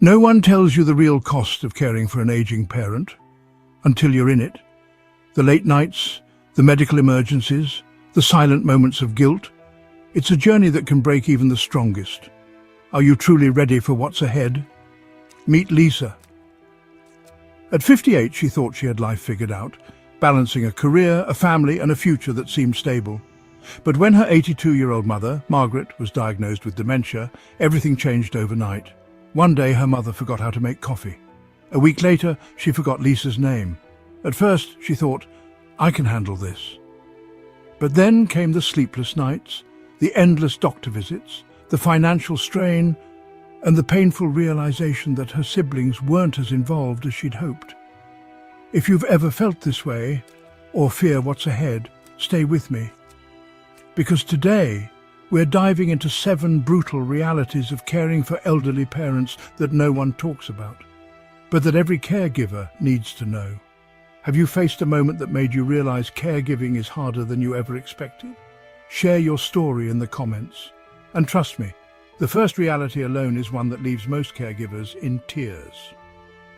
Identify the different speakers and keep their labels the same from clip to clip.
Speaker 1: No one tells you the real cost of caring for an aging parent until you're in it. The late nights, the medical emergencies, the silent moments of guilt. It's a journey that can break even the strongest. Are you truly ready for what's ahead? Meet Lisa. At 58, she thought she had life figured out, balancing a career, a family, and a future that seemed stable. But when her 82-year-old mother, Margaret, was diagnosed with dementia, everything changed overnight. One day, her mother forgot how to make coffee. A week later, she forgot Lisa's name. At first, she thought, I can handle this. But then came the sleepless nights, the endless doctor visits, the financial strain, and the painful realization that her siblings weren't as involved as she'd hoped. If you've ever felt this way, or fear what's ahead, stay with me. Because today, we're diving into 7 brutal realities of caring for elderly parents that no one talks about, but that every caregiver needs to know. Have you faced a moment that made you realize caregiving is harder than you ever expected? Share your story in the comments. And trust me, the first reality alone is one that leaves most caregivers in tears.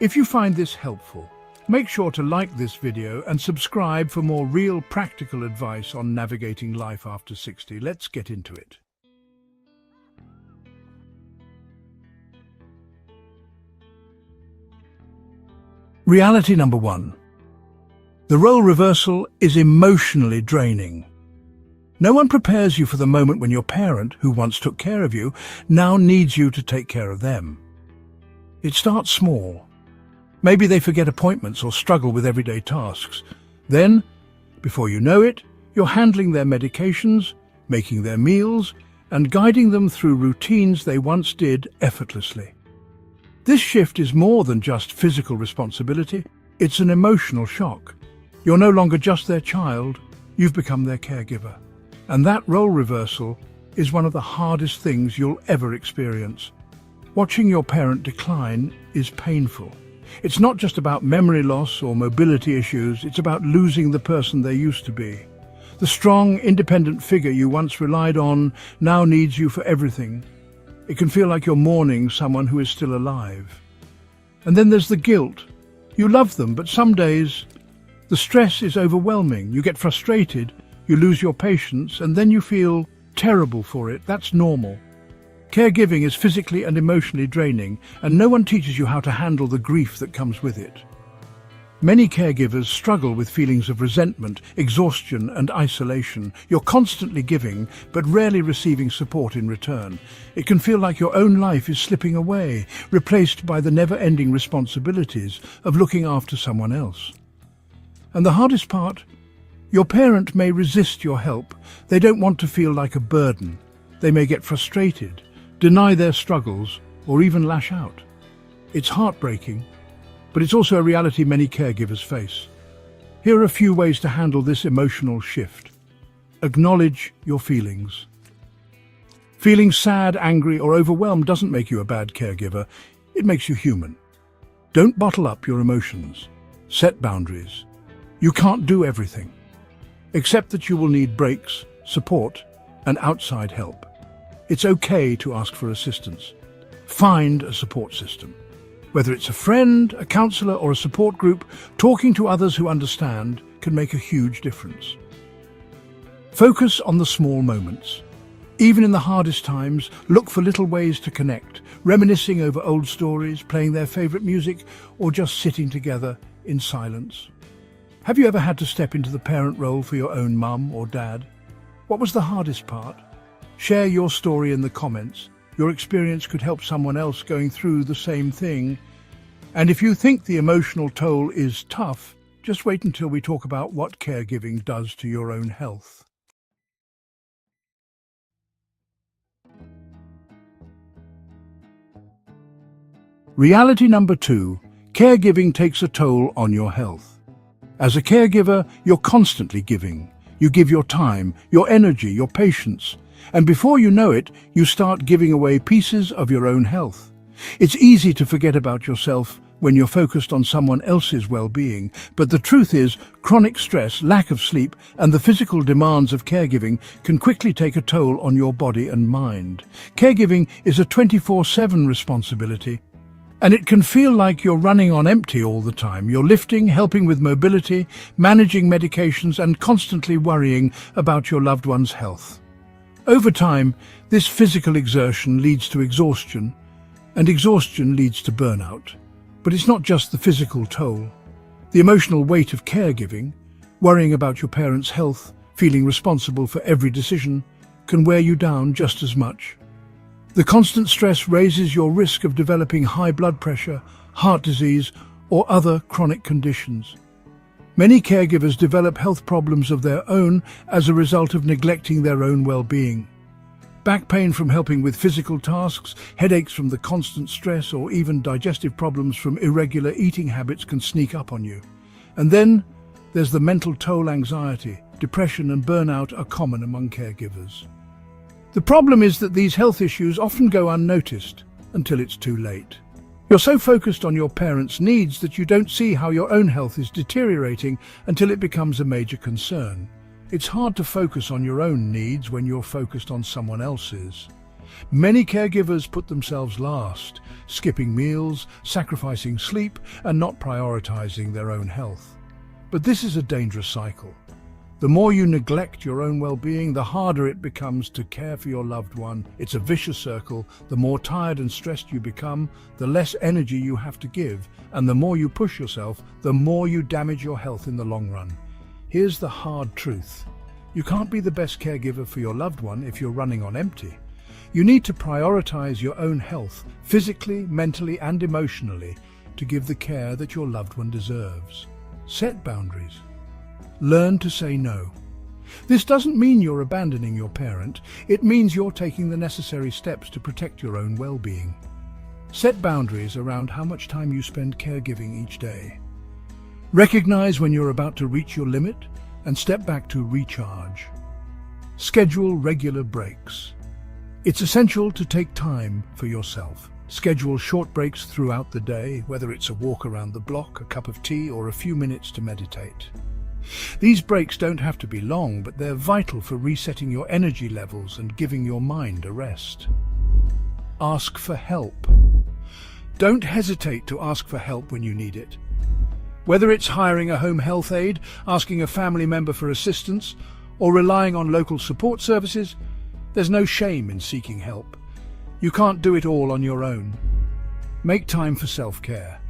Speaker 1: If you find this helpful, make sure to like this video and subscribe for more real practical advice on navigating life after 60. Let's get into it. Reality number 1. The role reversal is emotionally draining. No one prepares you for the moment when your parent, who once took care of you, now needs you to take care of them. It starts small. Maybe they forget appointments or struggle with everyday tasks. Then, before you know it, you're handling their medications, making their meals, and guiding them through routines they once did effortlessly. This shift is more than just physical responsibility, it's an emotional shock. You're no longer just their child, you've become their caregiver. And that role reversal is one of the hardest things you'll ever experience. Watching your parent decline is painful. It's not just about memory loss or mobility issues, it's about losing the person they used to be. The strong, independent figure you once relied on now needs you for everything. It can feel like you're mourning someone who is still alive. And then there's the guilt. You love them, but some days the stress is overwhelming. You get frustrated, you lose your patience, and then you feel terrible for it. That's normal. Caregiving is physically and emotionally draining, and no one teaches you how to handle the grief that comes with it. Many caregivers struggle with feelings of resentment, exhaustion, and isolation. You're constantly giving, but rarely receiving support in return. It can feel like your own life is slipping away, replaced by the never-ending responsibilities of looking after someone else. And the hardest part? Your parent may resist your help. They don't want to feel like a burden. They may get frustrated, deny their struggles, or even lash out. It's heartbreaking, but it's also a reality many caregivers face. Here are a few ways to handle this emotional shift. Acknowledge your feelings. Feeling sad, angry, or overwhelmed doesn't make you a bad caregiver. It makes you human. Don't bottle up your emotions. Set boundaries. You can't do everything. Accept that you will need breaks, support, and outside help. It's okay to ask for assistance. Find a support system. Whether it's a friend, a counselor, or a support group, talking to others who understand can make a huge difference. Focus on the small moments. Even in the hardest times, look for little ways to connect, reminiscing over old stories, playing their favorite music, or just sitting together in silence. Have you ever had to step into the parent role for your own mum or dad? What was the hardest part? Share your story in the comments. Your experience could help someone else going through the same thing. And if you think the emotional toll is tough, just wait until we talk about what caregiving does to your own health. Reality number 2, caregiving takes a toll on your health. As a caregiver, you're constantly giving. You give your time, your energy, your patience. And before you know it, you start giving away pieces of your own health. It's easy to forget about yourself when you're focused on someone else's well-being. But the truth is, chronic stress, lack of sleep, and the physical demands of caregiving can quickly take a toll on your body and mind. Caregiving is a 24/7 responsibility. And it can feel like you're running on empty all the time. You're lifting, helping with mobility, managing medications, and constantly worrying about your loved one's health. Over time, this physical exertion leads to exhaustion, and exhaustion leads to burnout. But it's not just the physical toll. The emotional weight of caregiving, worrying about your parents' health, feeling responsible for every decision, can wear you down just as much. The constant stress raises your risk of developing high blood pressure, heart disease, or other chronic conditions. Many caregivers develop health problems of their own as a result of neglecting their own well-being. Back pain from helping with physical tasks, headaches from the constant stress, or even digestive problems from irregular eating habits can sneak up on you. And then there's the mental toll. Anxiety, depression, and burnout are common among caregivers. The problem is that these health issues often go unnoticed until it's too late. You're so focused on your parents' needs that you don't see how your own health is deteriorating until it becomes a major concern. It's hard to focus on your own needs when you're focused on someone else's. Many caregivers put themselves last, skipping meals, sacrificing sleep, and not prioritizing their own health. But this is a dangerous cycle. The more you neglect your own well-being, the harder it becomes to care for your loved one. It's a vicious circle. The more tired and stressed you become, the less energy you have to give, and the more you push yourself, the more you damage your health in the long run. Here's the hard truth. You can't be the best caregiver for your loved one if you're running on empty. You need to prioritize your own health, physically, mentally, and emotionally, to give the care that your loved one deserves. Set boundaries. Learn to say no. This doesn't mean you're abandoning your parent. It means you're taking the necessary steps to protect your own well-being. Set boundaries around how much time you spend caregiving each day. Recognize when you're about to reach your limit and step back to recharge. Schedule regular breaks. It's essential to take time for yourself. Schedule short breaks throughout the day, whether it's a walk around the block, a cup of tea, or a few minutes to meditate. These breaks don't have to be long, but they're vital for resetting your energy levels and giving your mind a rest. Ask for help. Don't hesitate to ask for help when you need it. Whether it's hiring a home health aide, asking a family member for assistance, or relying on local support services, there's no shame in seeking help. You can't do it all on your own. Make time for self-care.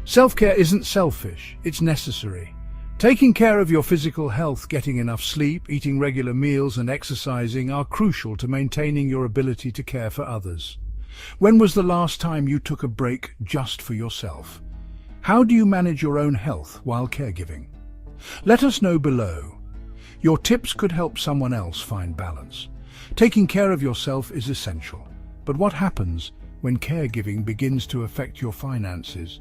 Speaker 1: Self-care isn't selfish, it's necessary. Taking care of your physical health, getting enough sleep, eating regular meals, and exercising are crucial to maintaining your ability to care for others. When was the last time you took a break just for yourself? How do you manage your own health while caregiving? Let us know below. Your tips could help someone else find balance. Taking care of yourself is essential. But what happens when caregiving begins to affect your finances?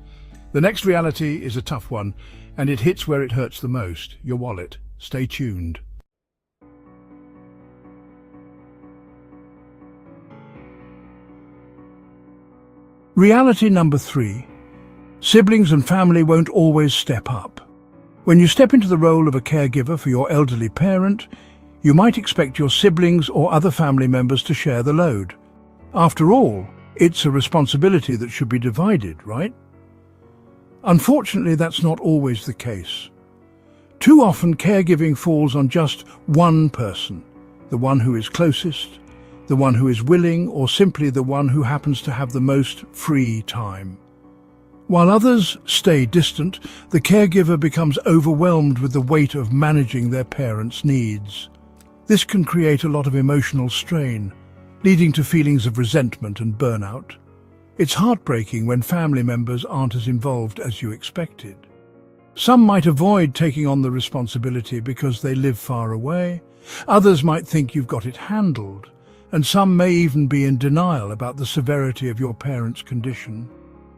Speaker 1: The next reality is a tough one, and it hits where it hurts the most, your wallet. Stay tuned. Reality number 3. Siblings and family won't always step up. When you step into the role of a caregiver for your elderly parent, you might expect your siblings or other family members to share the load. After all, it's a responsibility that should be divided, right? Unfortunately, that's not always the case. Too often, caregiving falls on just one person, the one who is closest, the one who is willing, or simply the one who happens to have the most free time. While others stay distant, the caregiver becomes overwhelmed with the weight of managing their parents' needs. This can create a lot of emotional strain, leading to feelings of resentment and burnout. It's heartbreaking when family members aren't as involved as you expected. Some might avoid taking on the responsibility because they live far away. Others might think you've got it handled, and some may even be in denial about the severity of your parents' condition.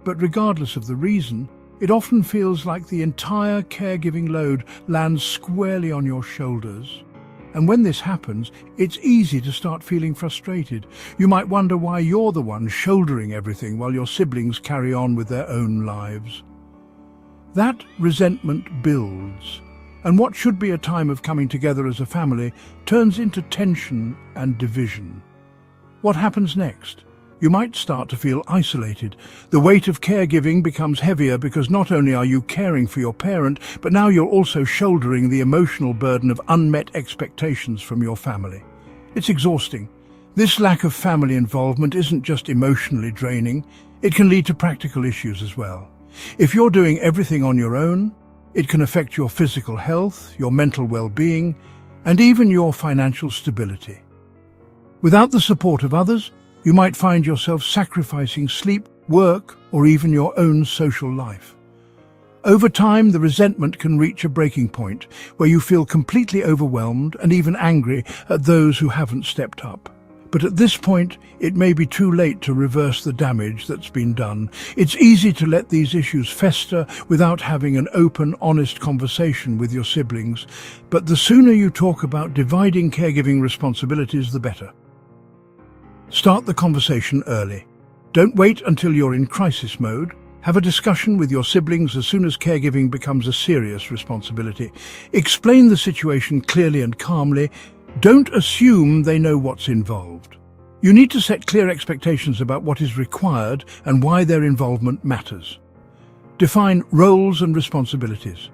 Speaker 1: But regardless of the reason, it often feels like the entire caregiving load lands squarely on your shoulders. And when this happens, it's easy to start feeling frustrated. You might wonder why you're the one shouldering everything while your siblings carry on with their own lives. That resentment builds, and what should be a time of coming together as a family turns into tension and division. What happens next? You might start to feel isolated. The weight of caregiving becomes heavier because not only are you caring for your parent, but now you're also shouldering the emotional burden of unmet expectations from your family. It's exhausting. This lack of family involvement isn't just emotionally draining, it can lead to practical issues as well. If you're doing everything on your own, it can affect your physical health, your mental well-being, and even your financial stability. Without the support of others, you might find yourself sacrificing sleep, work, or even your own social life. Over time, the resentment can reach a breaking point where you feel completely overwhelmed and even angry at those who haven't stepped up. But at this point, it may be too late to reverse the damage that's been done. It's easy to let these issues fester without having an open, honest conversation with your siblings, but the sooner you talk about dividing caregiving responsibilities, the better. Start the conversation early. Don't wait until you're in crisis mode. Have a discussion with your siblings as soon as caregiving becomes a serious responsibility. Explain the situation clearly and calmly. Don't assume they know what's involved. You need to set clear expectations about what is required and why their involvement matters. Define roles and responsibilities.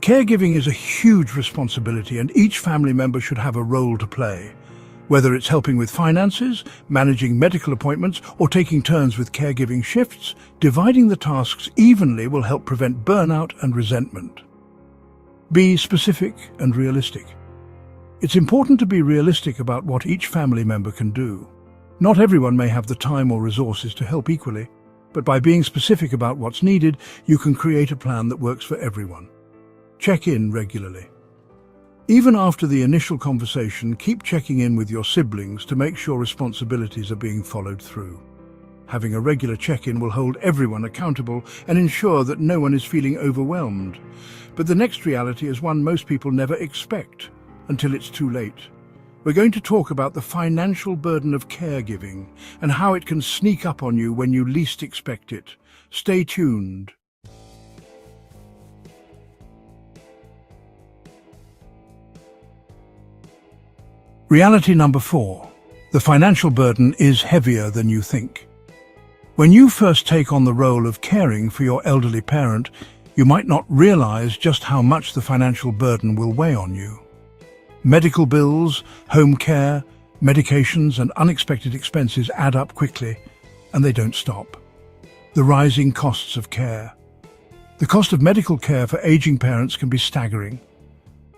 Speaker 1: Caregiving is a huge responsibility, and each family member should have a role to play. Whether it's helping with finances, managing medical appointments, or taking turns with caregiving shifts, dividing the tasks evenly will help prevent burnout and resentment. Be specific and realistic. It's important to be realistic about what each family member can do. Not everyone may have the time or resources to help equally, but by being specific about what's needed, you can create a plan that works for everyone. Check in regularly. Even after the initial conversation, keep checking in with your siblings to make sure responsibilities are being followed through. Having a regular check-in will hold everyone accountable and ensure that no one is feeling overwhelmed. But the next reality is one most people never expect until it's too late. We're going to talk about the financial burden of caregiving and how it can sneak up on you when you least expect it. Stay tuned. Reality number 4. The financial burden is heavier than you think. When you first take on the role of caring for your elderly parent, you might not realize just how much the financial burden will weigh on you. Medical bills, home care, medications, and unexpected expenses add up quickly, and they don't stop. The rising costs of care. The cost of medical care for aging parents can be staggering.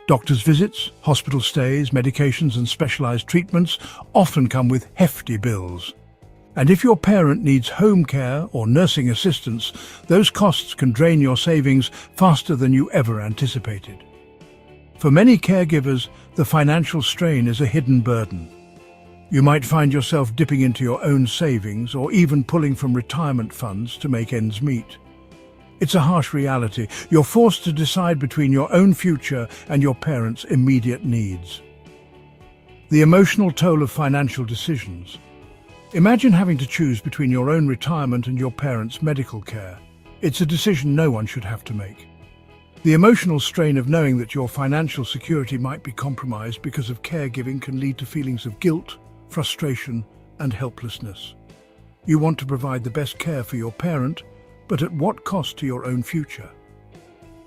Speaker 1: Doctors' visits, hospital stays, medications, and specialized treatments often come with hefty bills. And if your parent needs home care or nursing assistance, those costs can drain your savings faster than you ever anticipated. For many caregivers, the financial strain is a hidden burden. You might find yourself dipping into your own savings or even pulling from retirement funds to make ends meet. It's a harsh reality. You're forced to decide between your own future and your parents' immediate needs. The emotional toll of financial decisions. Imagine having to choose between your own retirement and your parents' medical care. It's a decision no one should have to make. The emotional strain of knowing that your financial security might be compromised because of caregiving can lead to feelings of guilt, frustration, and helplessness. You want to provide the best care for your parent, but at what cost to your own future?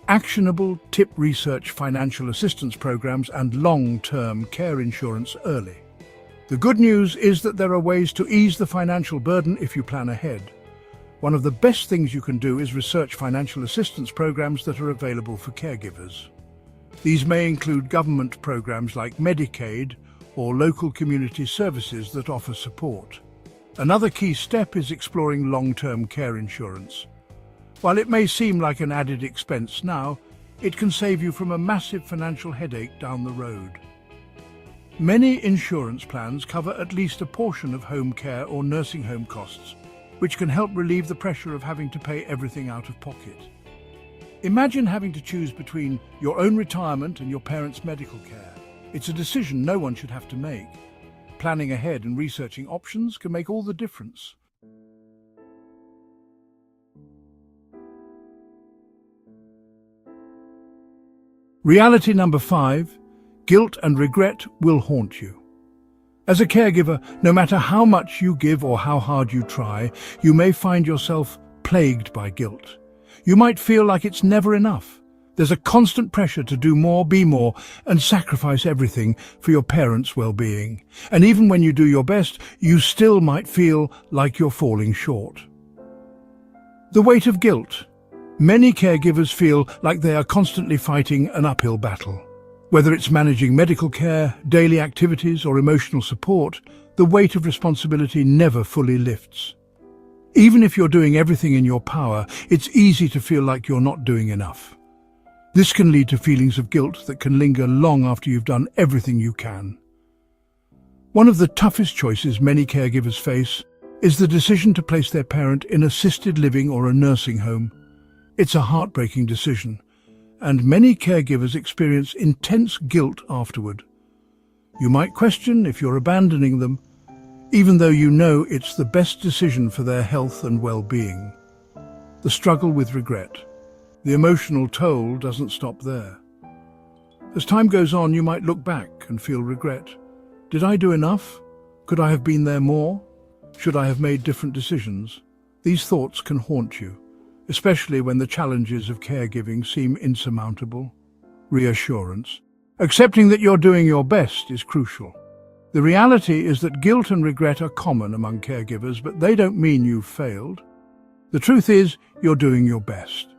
Speaker 1: Actionable tip: research financial assistance programs and long-term care insurance early. The good news is that there are ways to ease the financial burden if you plan ahead. One of the best things you can do is research financial assistance programs that are available for caregivers. These may include government programs like Medicaid or local community services that offer support. Another key step is exploring long-term care insurance. While it may seem like an added expense now, it can save you from a massive financial headache down the road. Many insurance plans cover at least a portion of home care or nursing home costs, which can help relieve the pressure of having to pay everything out of pocket. Imagine having to choose between your own retirement and your parents' medical care. It's a decision no one should have to make. Planning ahead and researching options can make all the difference. Reality number 5. Guilt and regret will haunt you. As a caregiver, no matter how much you give or how hard you try, you may find yourself plagued by guilt. You might feel like it's never enough. There's a constant pressure to do more, be more, and sacrifice everything for your parents' well-being. And even when you do your best, you still might feel like you're falling short. The weight of guilt. Many caregivers feel like they are constantly fighting an uphill battle. Whether it's managing medical care, daily activities, or emotional support, the weight of responsibility never fully lifts. Even if you're doing everything in your power, it's easy to feel like you're not doing enough. This can lead to feelings of guilt that can linger long after you've done everything you can. One of the toughest choices many caregivers face is the decision to place their parent in assisted living or a nursing home. It's a heartbreaking decision, and many caregivers experience intense guilt afterward. You might question if you're abandoning them, even though you know it's the best decision for their health and well-being. The struggle with regret. The emotional toll doesn't stop there. As time goes on, you might look back and feel regret. Did I do enough? Could I have been there more? Should I have made different decisions? These thoughts can haunt you, especially when the challenges of caregiving seem insurmountable. Reassurance. Accepting that you're doing your best is crucial. The reality is that guilt and regret are common among caregivers, but they don't mean you've failed. The truth is, you're doing your best.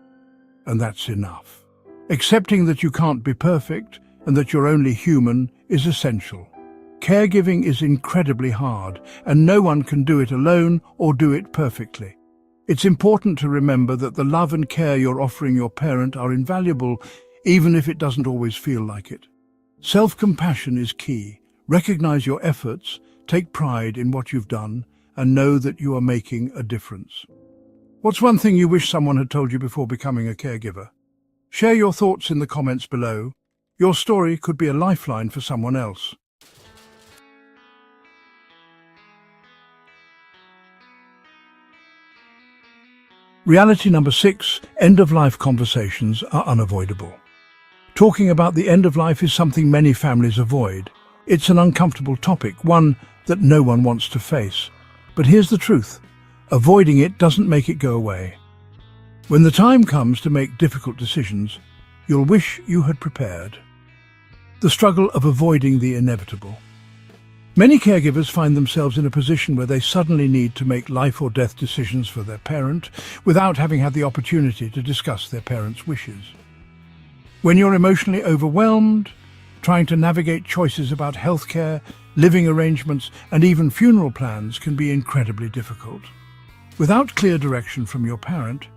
Speaker 1: And that's enough. Accepting that you can't be perfect and that you're only human is essential. Caregiving is incredibly hard, and no one can do it alone or do it perfectly. It's important to remember that the love and care you're offering your parent are invaluable, even if it doesn't always feel like it. Self-compassion is key. Recognize your efforts, take pride in what you've done, and know that you are making a difference. What's one thing you wish someone had told you before becoming a caregiver? Share your thoughts in the comments below. Your story could be a lifeline for someone else. Reality number 6, end-of-life conversations are unavoidable. Talking about the end of life is something many families avoid. It's an uncomfortable topic, one that no one wants to face. But here's the truth. Avoiding it doesn't make it go away. When the time comes to make difficult decisions, you'll wish you had prepared. The struggle of avoiding the inevitable. Many caregivers find themselves in a position where they suddenly need to make life or death decisions for their parent without having had the opportunity to discuss their parent's wishes. When you're emotionally overwhelmed, trying to navigate choices about healthcare, living arrangements, and even funeral plans can be incredibly difficult. Without clear direction from your parent,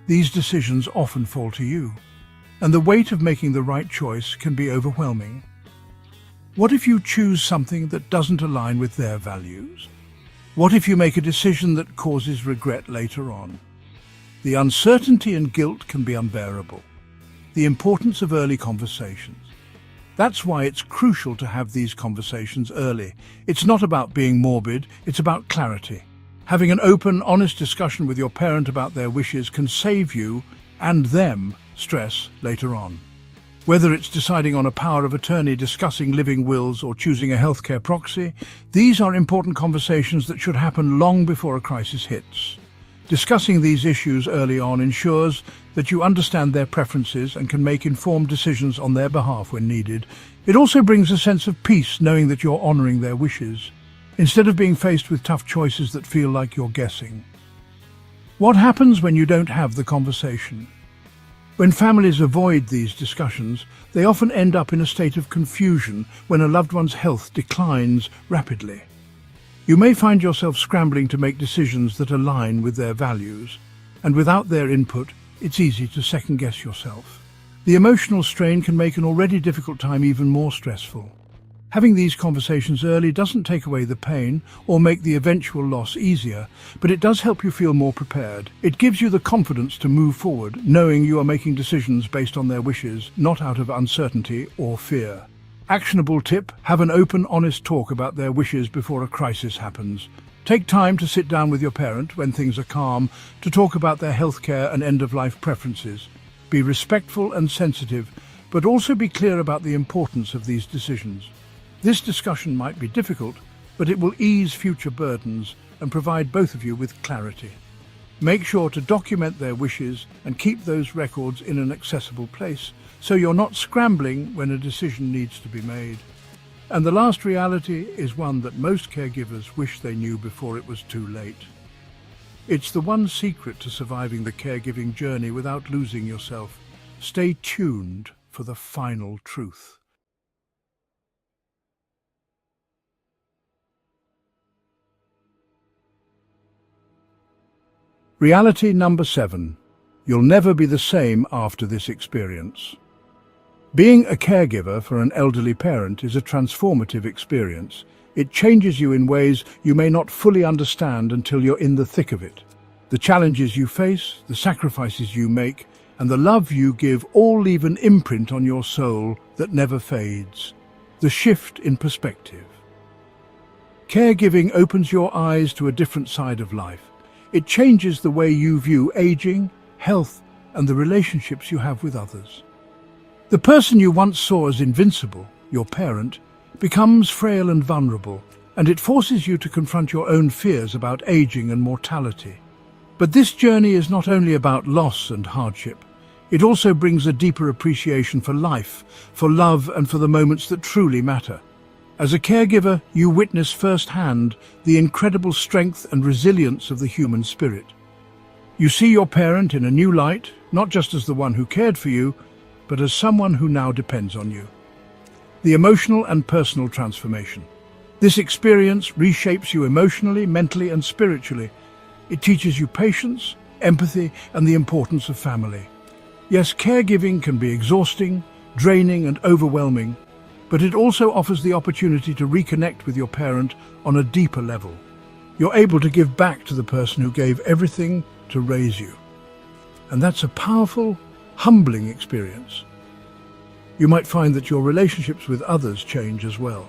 Speaker 1: these decisions often fall to you, and the weight of making the right choice can be overwhelming. What if you choose something that doesn't align with their values? What if you make a decision that causes regret later on? The uncertainty and guilt can be unbearable. The importance of early conversations. That's why it's crucial to have these conversations early. It's not about being morbid, it's about clarity. Having an open, honest discussion with your parent about their wishes can save you and them stress later on. Whether it's deciding on a power of attorney, discussing living wills, or choosing a healthcare proxy, these are important conversations that should happen long before a crisis hits. Discussing these issues early on ensures that you understand their preferences and can make informed decisions on their behalf when needed. It also brings a sense of peace knowing that you're honoring their wishes, instead of being faced with tough choices that feel like you're guessing. What happens when you don't have the conversation? When families avoid these discussions, they often end up in a state of confusion when a loved one's health declines rapidly. You may find yourself scrambling to make decisions that align with their values, and without their input, it's easy to second-guess yourself. The emotional strain can make an already difficult time even more stressful. Having these conversations early doesn't take away the pain or make the eventual loss easier, but it does help you feel more prepared. It gives you the confidence to move forward, knowing you are making decisions based on their wishes, not out of uncertainty or fear. Actionable tip: have an open, honest talk about their wishes before a crisis happens. Take time to sit down with your parent when things are calm to talk about their healthcare and end-of-life preferences. Be respectful and sensitive, but also be clear about the importance of these decisions. This discussion might be difficult, but it will ease future burdens and provide both of you with clarity. Make sure to document their wishes and keep those records in an accessible place so you're not scrambling when a decision needs to be made. And the last reality is one that most caregivers wish they knew before it was too late. It's the one secret to surviving the caregiving journey without losing yourself. Stay tuned for the final truth. Reality number 7. You'll never be the same after this experience. Being a caregiver for an elderly parent is a transformative experience. It changes you in ways you may not fully understand until you're in the thick of it. The challenges you face, the sacrifices you make, and the love you give all leave an imprint on your soul that never fades. The shift in perspective. Caregiving opens your eyes to a different side of life. It changes the way you view aging, health, and the relationships you have with others. The person you once saw as invincible, your parent, becomes frail and vulnerable, and it forces you to confront your own fears about aging and mortality. But this journey is not only about loss and hardship. It also brings a deeper appreciation for life, for love, and for the moments that truly matter. As a caregiver, you witness firsthand the incredible strength and resilience of the human spirit. You see your parent in a new light, not just as the one who cared for you, but as someone who now depends on you. The emotional and personal transformation. This experience reshapes you emotionally, mentally, and spiritually. It teaches you patience, empathy, and the importance of family. Yes, caregiving can be exhausting, draining, and overwhelming, but it also offers the opportunity to reconnect with your parent on a deeper level. You're able to give back to the person who gave everything to raise you. And that's a powerful, humbling experience. You might find that your relationships with others change as well.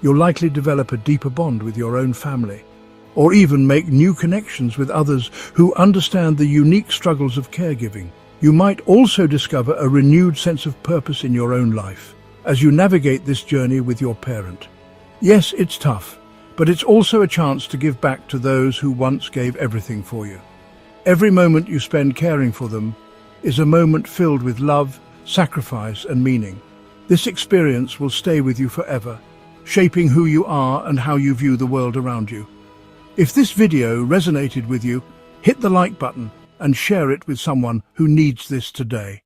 Speaker 1: You'll likely develop a deeper bond with your own family, or even make new connections with others who understand the unique struggles of caregiving. You might also discover a renewed sense of purpose in your own life as you navigate this journey with your parent. Yes, it's tough, but it's also a chance to give back to those who once gave everything for you. Every moment you spend caring for them is a moment filled with love, sacrifice, and meaning. This experience will stay with you forever, shaping who you are and how you view the world around you. If this video resonated with you, hit the like button and share it with someone who needs this today.